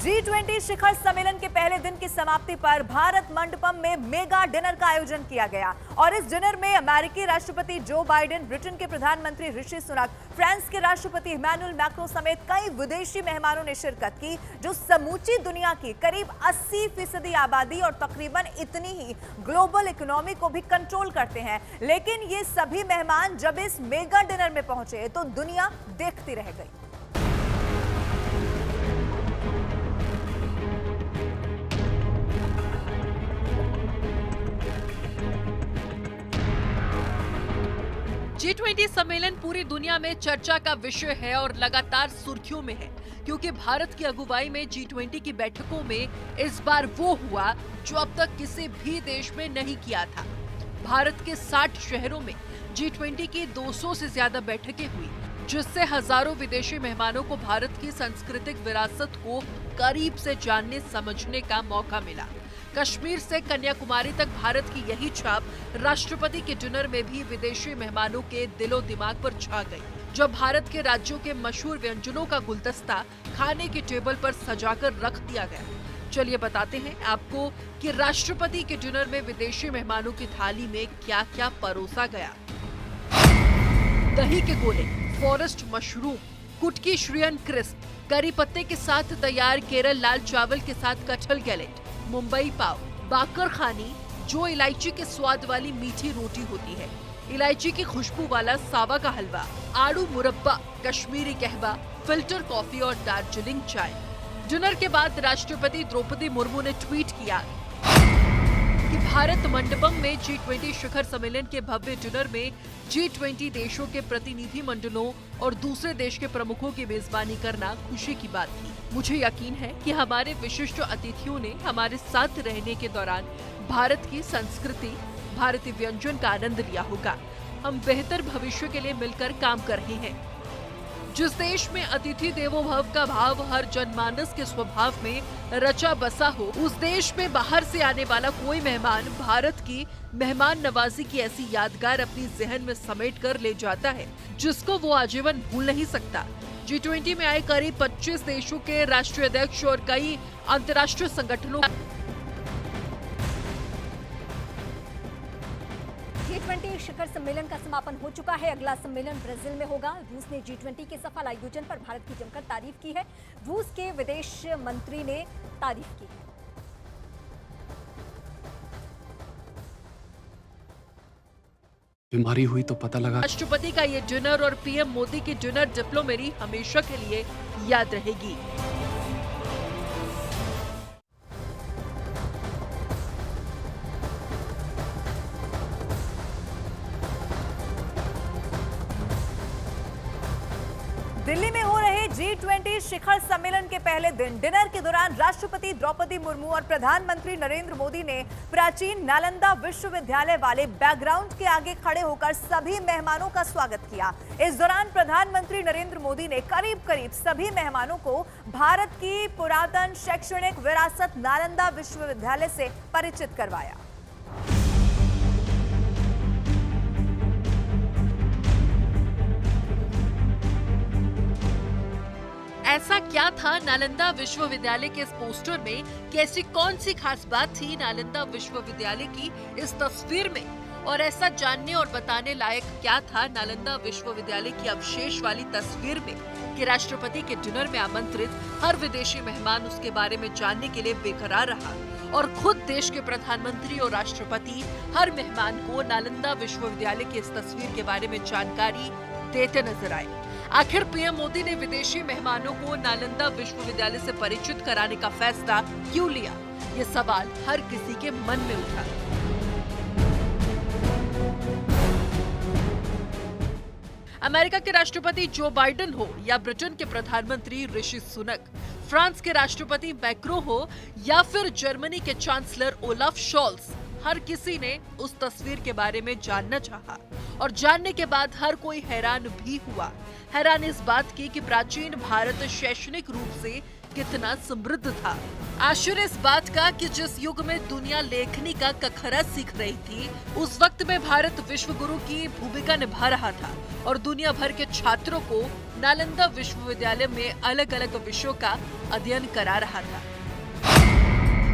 G20 शिखर सम्मेलन के पहले दिन की समाप्ति पर भारत मंडपम में मेगा डिनर का आयोजन किया गया और इस डिनर में अमेरिकी राष्ट्रपति जो बाइडेन, ब्रिटेन के प्रधानमंत्री ऋषि सुनक, फ्रांस के राष्ट्रपति इमैनुअल मैक्रों समेत कई विदेशी मेहमानों ने शिरकत की, जो समूची दुनिया की करीब 80% आबादी और तकरीबन इतनी ही ग्लोबल इकोनॉमी को भी कंट्रोल करते हैं। लेकिन ये सभी मेहमान जब इस मेगा डिनर में पहुंचे तो दुनिया देखती रह गई। G20 सम्मेलन पूरी दुनिया में चर्चा का विषय है और लगातार सुर्खियों में है, क्योंकि भारत की अगुवाई में G20 की बैठकों में इस बार वो हुआ जो अब तक किसी भी देश में नहीं किया था। भारत के 60 शहरों में G20 की 200 से ज्यादा बैठकें हुई, जिससे हजारों विदेशी मेहमानों को भारत की सांस्कृतिक विरासत को करीब से जानने समझने का मौका मिला। कश्मीर से कन्याकुमारी तक भारत की यही छाप राष्ट्रपति के डिनर में भी विदेशी मेहमानों के दिलो दिमाग पर छा गई, जब भारत के राज्यों के मशहूर व्यंजनों का गुलदस्ता खाने की टेबल पर सजाकर रख दिया गया। चलिए बताते हैं आपको कि राष्ट्रपति के डिनर में विदेशी मेहमानों की थाली में क्या क्या परोसा गया। दही के गोले, फॉरेस्ट मशरूम, कुटकी श्रियन क्रिस्प, करी पत्ते के साथ तैयार केरल लाल चावल के साथ कटहल गैलेट, मुंबई पाव, बाकर खानी जो इलायची के स्वाद वाली मीठी रोटी होती है, इलायची की खुशबू वाला सावा का हलवा, आड़ू मुरब्बा, कश्मीरी कहवा, फिल्टर कॉफी और दार्जिलिंग चाय। डिनर के बाद राष्ट्रपति द्रौपदी मुर्मू ने ट्वीट किया कि भारत मंडपम में G20 शिखर सम्मेलन के भव्य डिनर में G20 देशों के प्रतिनिधि मंडलों और दूसरे देश के प्रमुखों की मेजबानी करना खुशी की बात थी। मुझे यकीन है कि हमारे विशिष्ट अतिथियों ने हमारे साथ रहने के दौरान भारत की संस्कृति, भारतीय व्यंजन का आनंद लिया होगा। हम बेहतर भविष्य के लिए मिलकर काम कर रहे हैं। जिस देश में अतिथि देवो भव का भाव हर जनमानस के स्वभाव में रचा बसा हो, उस देश में बाहर से आने वाला कोई मेहमान भारत की मेहमान नवाजी की ऐसी यादगार अपनी जहन में समेट कर ले जाता है, जिसको वो आजीवन भूल नहीं सकता। G20 में आए करीब 25 देशों के राष्ट्रीय अध्यक्ष और कई अंतर्राष्ट्रीय संगठनों G20 शिखर सम्मेलन का समापन हो चुका है। अगला सम्मेलन ब्राजील में होगा। रूस ने G20 के सफल आयोजन पर भारत की जमकर तारीफ की है। रूस के विदेश मंत्री ने तारीफ की है। बीमारी हुई तो पता लगा। राष्ट्रपति का ये डिनर और पीएम मोदी की डिनर डिप्लोमेरी हमेशा के लिए याद रहेगी। दिल्ली में हो रहे G20 शिखर सम्मेलन के पहले दिन डिनर के दौरान राष्ट्रपति द्रौपदी मुर्मू और प्रधानमंत्री नरेंद्र मोदी ने प्राचीन नालंदा विश्वविद्यालय वाले बैकग्राउंड के आगे खड़े होकर सभी मेहमानों का स्वागत किया। इस दौरान प्रधानमंत्री नरेंद्र मोदी ने करीब सभी मेहमानों को भारत की पुरातन शैक्षणिक विरासत नालंदा विश्वविद्यालय से परिचित करवाया। ऐसा क्या था नालंदा विश्वविद्यालय के इस पोस्टर में कि ऐसी कौन सी खास बात थी नालंदा विश्वविद्यालय की इस तस्वीर में, और ऐसा जानने और बताने लायक क्या था नालंदा विश्वविद्यालय की अवशेष वाली तस्वीर में कि राष्ट्रपति के डिनर में आमंत्रित हर विदेशी मेहमान उसके बारे में जानने के लिए बेकरार रहा और खुद देश के प्रधानमंत्री और राष्ट्रपति हर मेहमान को नालंदा विश्वविद्यालय की इस तस्वीर के बारे में जानकारी देते नजर आए। आखिर पीएम मोदी ने विदेशी मेहमानों को नालंदा विश्वविद्यालय से परिचित कराने का फैसला क्यों लिया? ये सवाल हर किसी के मन में उठा। अमेरिका के राष्ट्रपति जो बाइडेन हो या ब्रिटेन के प्रधानमंत्री ऋषि सुनक, फ्रांस के राष्ट्रपति मैक्रो हो या फिर जर्मनी के चांसलर ओलाफ शॉल्स, हर किसी ने उस तस्वीर के बारे में जानना चाहा और जानने के बाद हर कोई हैरान भी हुआ। हैरान इस बात की कि प्राचीन भारत शैक्षणिक रूप से कितना समृद्ध था। आश्चर्य इस बात का कि जिस युग में दुनिया लेखनी का कखरा सीख रही थी, उस वक्त में भारत विश्व गुरु की भूमिका निभा रहा था और दुनिया भर के छात्रों को नालंदा विश्वविद्यालय में अलग अलग विषयों का अध्ययन करा रहा था।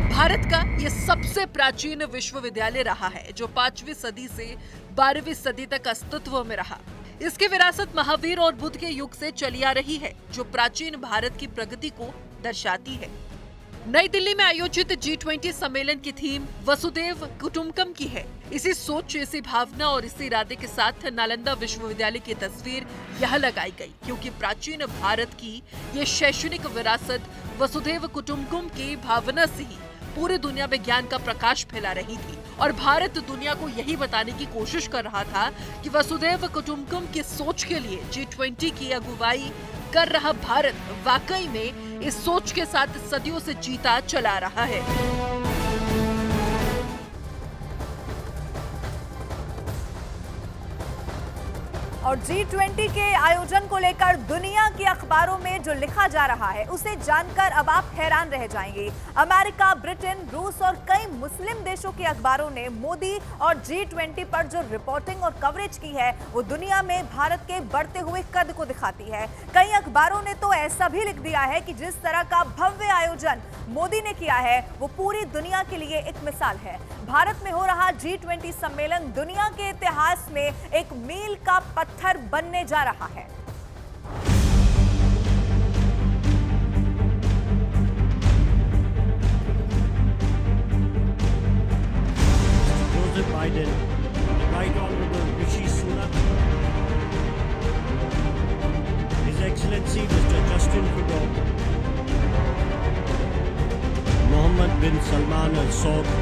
भारत का यह सबसे प्राचीन विश्वविद्यालय रहा है, जो 5वीं सदी से 12वीं सदी तक अस्तित्व में रहा। इसकी विरासत महावीर और बुद्ध के युग से चली आ रही है, जो प्राचीन भारत की प्रगति को दर्शाती है। नई दिल्ली में आयोजित G20 सम्मेलन की थीम वसुधैव कुटुंबकम की है। इसी सोच, इसी भावना और इसी इरादे के साथ नालंदा विश्वविद्यालय की तस्वीर यह लगाई गई, क्योंकि प्राचीन भारत की ये शैक्षणिक विरासत वसुधैव कुटुंबकम की भावना से ही पूरी दुनिया में ज्ञान का प्रकाश फैला रही थी और भारत दुनिया को यही बताने की कोशिश कर रहा था कि वसुधैव कुटुंबकम की सोच के लिए G20 की अगुवाई कर रहा भारत वाकई में इस सोच के साथ सदियों से जीता चला रहा है। और G20 के आयोजन को लेकर दुनिया के अखबारों में जो लिखा जा रहा है, उसे जानकर अब आप हैरान रह जाएंगे। अमेरिका, ब्रिटेन, रूस और कई मुस्लिम देशों के अखबारों ने मोदी और G20 पर जो रिपोर्टिंग और कवरेज की है, वो दुनिया में भारत के बढ़ते हुए कद को दिखाती है। कई अखबारों ने तो ऐसा भी लिख दिया है कि जिस तरह का भव्य आयोजन मोदी ने किया है, वो पूरी दुनिया के लिए एक मिसाल है। भारत में हो रहा G20 सम्मेलन दुनिया के इतिहास में एक मील का पत्थर बनने जा रहा है। Joseph Biden, Right Honorable Rishi Sunak, His Excellency Mr. Justin Trudeau, Mohammed bin Salman Al Saud,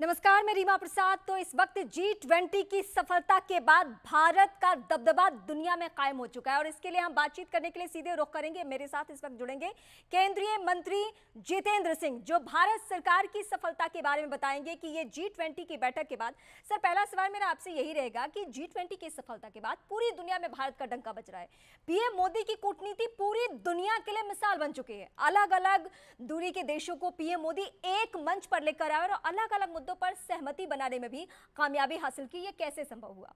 नमस्कार, मैं रीमा प्रसाद। तो इस वक्त G20 की सफलता के बाद भारत का दबदबा दुनिया में कायम हो चुका है और इसके लिए हम बातचीत करने के लिए सीधे रुख करेंगे। मेरे साथ इस वक्त जुड़ेंगे केंद्रीय मंत्री जितेंद्र सिंह, जो भारत सरकार की सफलता के बारे में बताएंगे कि ये G20 की बैठक के बाद। सर, पहला सवाल मेरा आपसे यही रहेगा कि G20 की सफलता के बाद पूरी दुनिया में भारत का डंका बज रहा है। पीएम मोदी की कूटनीति पूरी दुनिया के लिए मिसाल बन चुकी है। अलग अलग दूरी के देशों को पीएम मोदी एक मंच पर लेकर आए और अलग अलग मुद्दों पर सहमति बनाने में भी कामयाबी हासिल की। ये कैसे संभव हुआ?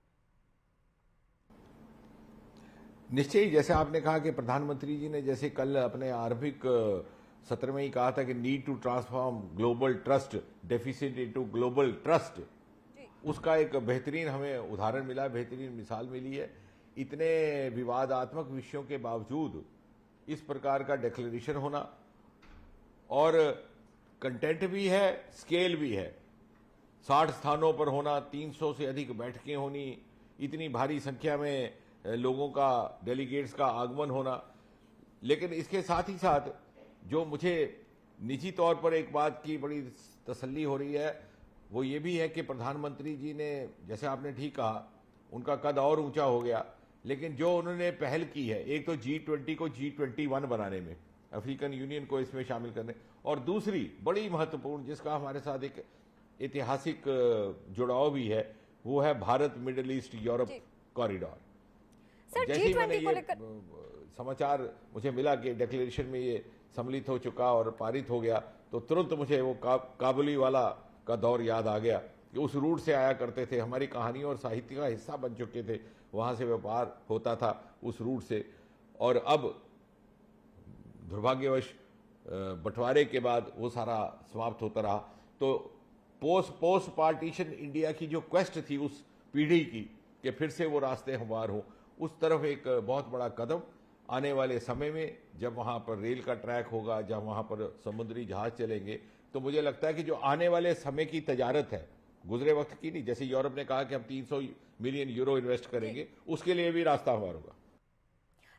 निश्चय ही, जैसे आपने कहा कि प्रधानमंत्री जी ने जैसे कल अपने आरंभिक सत्र में ही कहा था कि need to transform global trust deficit into global trust, उसका एक बेहतरीन हमें उदाहरण मिला, बेहतरीन मिसाल मिली है। इतने विवादात्मक विषयों के बावजूद इस प्रकार का डिक्लेरेशन होना, और कंटेंट भी है, स्केल भी है। 60 स्थानों पर होना, 300 से अधिक बैठकें होनी, इतनी भारी संख्या में लोगों का, डेलीगेट्स का आगमन होना। लेकिन इसके साथ ही साथ जो मुझे निजी तौर पर एक बात की बड़ी तसल्ली हो रही है, वो ये भी है कि प्रधानमंत्री जी ने, जैसे आपने ठीक कहा, उनका कद और ऊंचा हो गया, लेकिन जो उन्होंने पहल की है, एक तो G20 को G21 बनाने में, अफ्रीकन यूनियन को इसमें शामिल करने, और दूसरी बड़ी महत्वपूर्ण, जिसका हमारे साथ एक ऐतिहासिक जुड़ाव भी है, वो है Bharat middle east Europe corridor. जैसे ही मैंने ये समाचार मुझे मिला कि डिक्लेरेशन में ये सम्मिलित हो चुका और पारित हो गया, तो तुरंत मुझे वो काबुली वाला का दौर याद आ गया कि उस रूट से आया करते थे, हमारी कहानियों और साहित्य का हिस्सा बन चुके थे, वहां से व्यापार होता था उस रूट से। और अब दुर्भाग्यवश बंटवारे के बाद वो सारा समाप्त होता रहा। तो पोस्ट पार्टीशन इंडिया की जो क्वेस्ट थी उस पीढ़ी की कि फिर से वो रास्ते हमवार हो, उस तरफ एक बहुत बड़ा कदम आने वाले समय में, जब वहां पर रेल का ट्रैक होगा, जब वहां पर समुद्री जहाज चलेंगे, तो मुझे लगता है कि जो आने वाले समय की तजारत है, गुजरे वक्त की नहीं, जैसे यूरोप ने कहा कि हम 300 मिलियन यूरो इन्वेस्ट करेंगे, उसके लिए भी रास्ता हमवार होगा।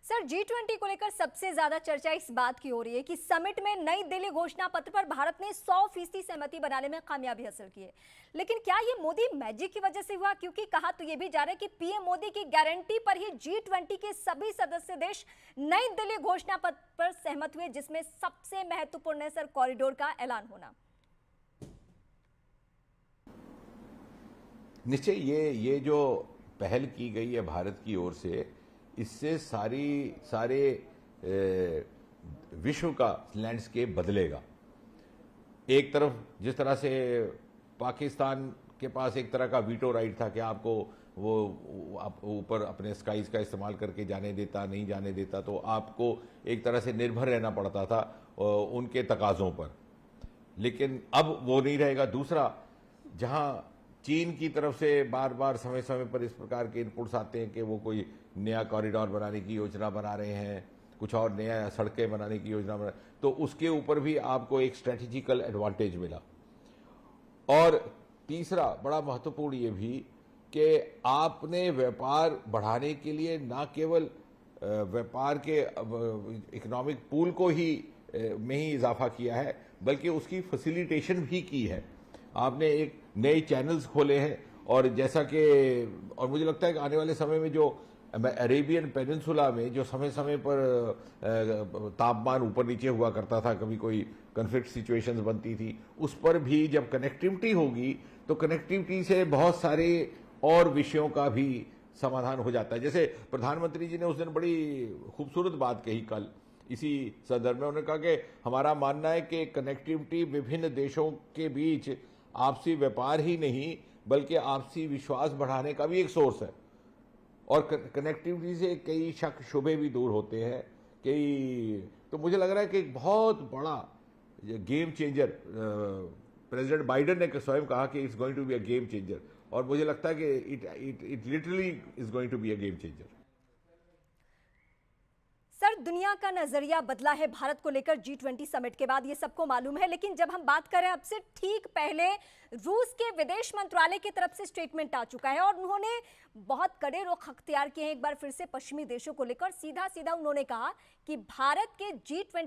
सर, G20 को लेकर सबसे ज्यादा चर्चा इस बात की हो रही है कि समिट में नई दिल्ली घोषणा पत्र पर भारत ने 100% सहमति बनाने में कामयाबी हासिल की है। लेकिन क्या ये मोदी मैजिक की वजह से हुआ? क्योंकि कहा तो ये भी जा रहा है कि पीएम मोदी की गारंटी पर ही G20 के सभी सदस्य देश नई दिल्ली घोषणा पत्र पर सहमत हुए, जिसमें सबसे महत्वपूर्ण है सर कॉरिडोर का ऐलान होना। निश्चय ये जो पहल की गई है भारत की ओर से, इससे सारे विश्व का लैंडस्केप बदलेगा। एक तरफ जिस तरह से पाकिस्तान के पास एक तरह का वीटो राइट था कि आपको वो ऊपर अपने स्काईज का इस्तेमाल करके जाने देता नहीं जाने देता, तो आपको एक तरह से निर्भर रहना पड़ता था उनके तकाजों पर, लेकिन अब वो नहीं रहेगा। दूसरा, जहां चीन की तरफ से बार बार समय समय पर इस प्रकार के इनपुट्स आते हैं कि वो कोई नया कॉरिडोर बनाने की योजना बना रहे हैं, कुछ और नया सड़कें बनाने की योजना बना, तो उसके ऊपर भी आपको एक स्ट्रेटेजिकल एडवांटेज मिला। और तीसरा बड़ा महत्वपूर्ण ये भी कि आपने व्यापार बढ़ाने के लिए न केवल व्यापार के इकोनॉमिक पूल को ही में ही इजाफा किया है, बल्कि उसकी फैसिलिटेशन भी की है। आपने एक नए चैनल्स खोले हैं, और जैसा कि और मुझे लगता है कि आने वाले समय में जो अरेबियन पेनिनसुला में जो समय समय पर तापमान ऊपर नीचे हुआ करता था, कभी कोई कन्फ्लिक्ट सिचुएशंस बनती थी, उस पर भी जब कनेक्टिविटी होगी तो कनेक्टिविटी से बहुत सारे और विषयों का भी समाधान हो जाता है। जैसे प्रधानमंत्री जी ने उस दिन बड़ी खूबसूरत बात कही कल इसी संदर्भ में। उन्होंने कहा कि हमारा मानना है कि कनेक्टिविटी विभिन्न देशों के बीच आपसी व्यापार ही नहीं बल्कि आपसी विश्वास बढ़ाने का भी एक सोर्स है, और कनेक्टिविटी से कई शक शुबे भी दूर होते हैं। तो मुझे लग रहा है कि एक बहुत बड़ा गेम चेंजर, प्रेसिडेंट बाइडेन ने स्वयं कहा कि it's going to be a game changer, और मुझे लगता है कि it literally is going to be a game changer. Sir, दुनिया का नजरिया बदला है भारत को लेकर G20 समिट के बाद, ये सबको मालूम है। लेकिन जब हम बात करें अब से ठीक पहले, रूस के विदेश मंत्रालय की तरफ से स्टेटमेंट आ चुका है और उन्होंने बहुत कड़े रुख अख्तियार किए हैं। एक बार फिर से पश्चिमी देशों को लेकर सीधा सीधा उन्होंने कहा कि भारत के G20